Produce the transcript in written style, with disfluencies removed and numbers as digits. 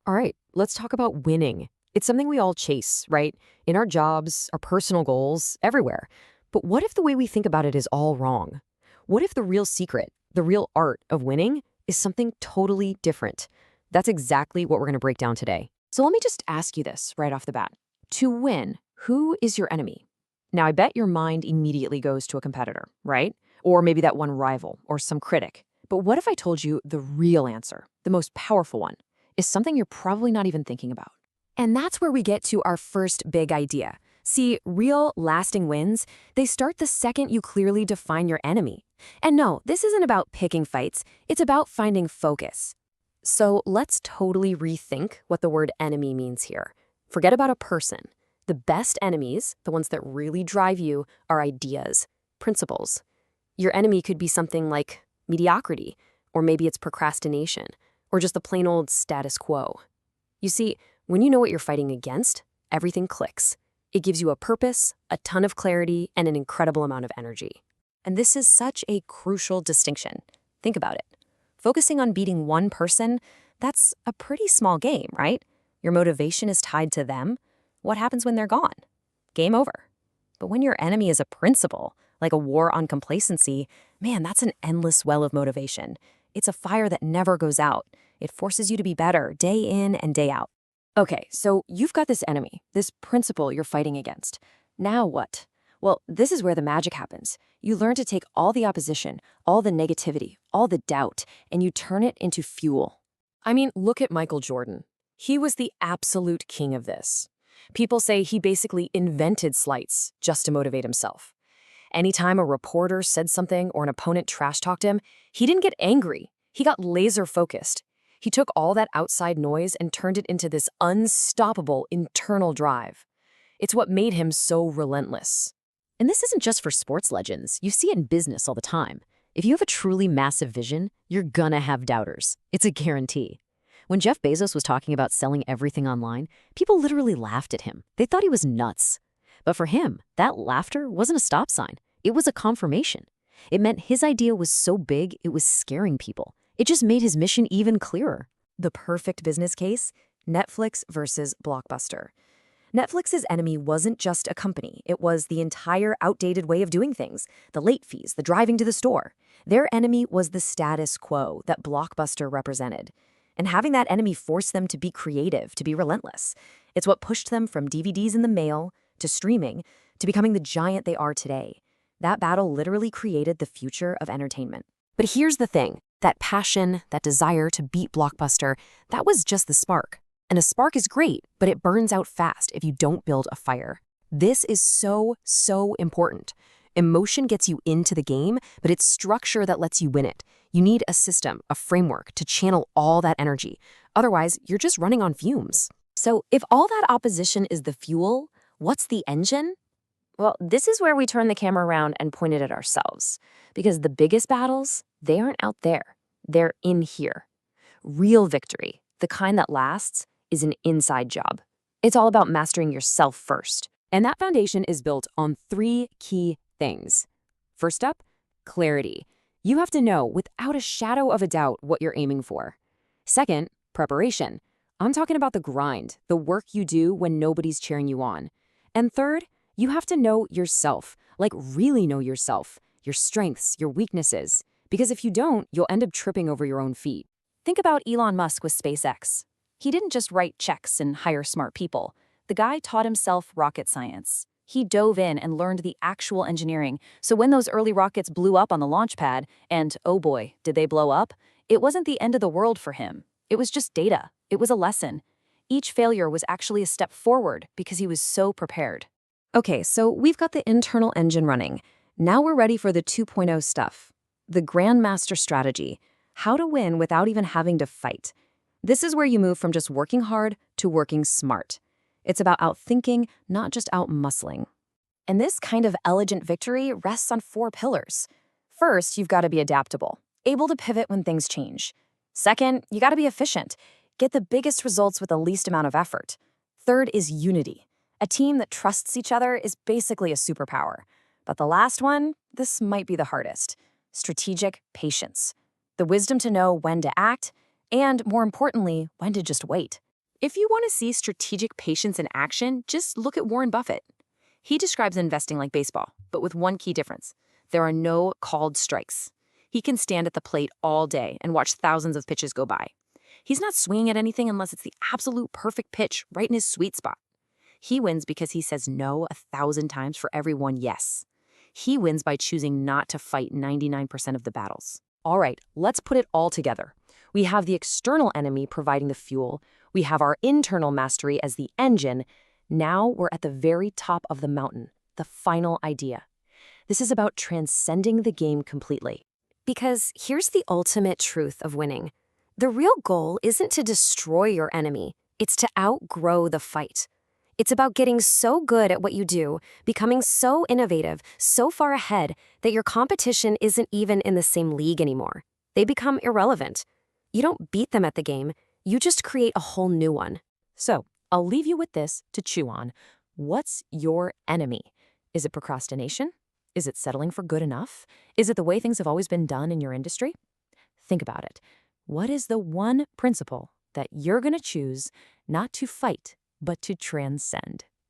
All right, let's talk about winning. It's something we all chase, right? In our jobs, our personal goals, everywhere. But what if the way we think about it is all wrong? What if the real secret, the real art of winning, is something totally different? That's exactly what we're going to break down today. So let me just ask you this right off the bat. To win, who is your enemy? Now, I bet your mind immediately goes to a competitor, right? Or maybe that one rival or some critic. But what if I told you the real answer, the most powerful one? Is something you're probably not even thinking about. And that's where we get to our first big idea. See, real, lasting wins, they start the second you clearly define your enemy. And no, this isn't about picking fights, it's about finding focus. So let's totally rethink what the word enemy means here. Forget about a person. The best enemies, the ones that really drive you, are ideas, principles. Your enemy could be something like mediocrity, or maybe it's procrastination, or just the plain old status quo. You see, when you know what you're fighting against, everything clicks. It gives you a purpose, a ton of clarity, and an incredible amount of energy. And this is such a crucial distinction. Think about it. Focusing on beating one person, that's a pretty small game, right? Your motivation is tied to them. What happens when they're gone? Game over. But when your enemy is a principle, like a war on complacency, man, that's an endless well of motivation. It's a fire that never goes out. It forces you to be better day in and day out. Okay, so you've got this enemy, this principle you're fighting against. Now what? Well, this is where the magic happens. You learn to take all the opposition, all the negativity, all the doubt, and you turn it into fuel. I mean, look at Michael Jordan. He was the absolute king of this. People say he basically invented slights just to motivate himself. Anytime a reporter said something or an opponent trash-talked him, he didn't get angry. He got laser-focused. He took all that outside noise and turned it into this unstoppable internal drive. It's what made him so relentless. And this isn't just for sports legends. You see it in business all the time. If you have a truly massive vision, you're gonna have doubters. It's a guarantee. When Jeff Bezos was talking about selling everything online, people literally laughed at him. They thought he was nuts. But for him, that laughter wasn't a stop sign. It was a confirmation. It meant his idea was so big, it was scaring people. It just made his mission even clearer. The perfect business case: Netflix versus Blockbuster. Netflix's enemy wasn't just a company. It was the entire outdated way of doing things, the late fees, the driving to the store. Their enemy was the status quo that Blockbuster represented. And having that enemy forced them to be creative, to be relentless. It's what pushed them from DVDs in the mail to streaming to becoming the giant they are today. That battle literally created the future of entertainment. But here's the thing. That passion, that desire to beat Blockbuster, that was just the spark. And a spark is great, but it burns out fast if you don't build a fire. This is so, so important. Emotion gets you into the game, but it's structure that lets you win it. You need a system, a framework to channel all that energy. Otherwise, you're just running on fumes. So if all that opposition is the fuel, what's the engine? Well, this is where we turn the camera around and point it at ourselves. Because the biggest battles, they aren't out there. They're in here. Real victory, the kind that lasts, is an inside job. It's all about mastering yourself first. And that foundation is built on three key things. First up, clarity. You have to know without a shadow of a doubt what you're aiming for. Second, preparation. I'm talking about the grind, the work you do when nobody's cheering you on. And third, you have to know yourself, like really know yourself, your strengths, your weaknesses. Because if you don't, you'll end up tripping over your own feet. Think about Elon Musk with SpaceX. He didn't just write checks and hire smart people. The guy taught himself rocket science. He dove in and learned the actual engineering, so when those early rockets blew up on the launch pad, and oh boy, did they blow up, it wasn't the end of the world for him. It was just data. It was a lesson. Each failure was actually a step forward because he was so prepared. Okay, so we've got the internal engine running. Now we're ready for the 2.0 stuff. The Grandmaster strategy. How to win without even having to fight. This is where you move from just working hard to working smart. It's about outthinking, not just outmuscling. And this kind of elegant victory rests on four pillars. First, you've got to be adaptable, able to pivot when things change. Second, you got to be efficient. Get the biggest results with the least amount of effort. Third is unity. A team that trusts each other is basically a superpower. But the last one, this might be the hardest. Strategic patience. The wisdom to know when to act, and more importantly, when to just wait. If you want to see strategic patience in action, just look at Warren Buffett. He describes investing like baseball, but with one key difference. There are no called strikes. He can stand at the plate all day and watch thousands of pitches go by. He's not swinging at anything unless it's the absolute perfect pitch right in his sweet spot. He wins because he says no 1,000 times for every one yes. He wins by choosing not to fight 99% of the battles. All right, let's put it all together. We have the external enemy providing the fuel. We have our internal mastery as the engine. Now we're at the very top of the mountain, the final idea. This is about transcending the game completely. Because here's the ultimate truth of winning. The real goal isn't to destroy your enemy, it's to outgrow the fight. It's about getting so good at what you do, becoming so innovative, so far ahead that your competition isn't even in the same league anymore. They become irrelevant. You don't beat them at the game, you just create a whole new one. So, I'll leave you with this to chew on. What's your enemy? Is it procrastination? Is it settling for good enough? Is it the way things have always been done in your industry? Think about it. What is the one principle that you're going to choose not to fight, but to transcend?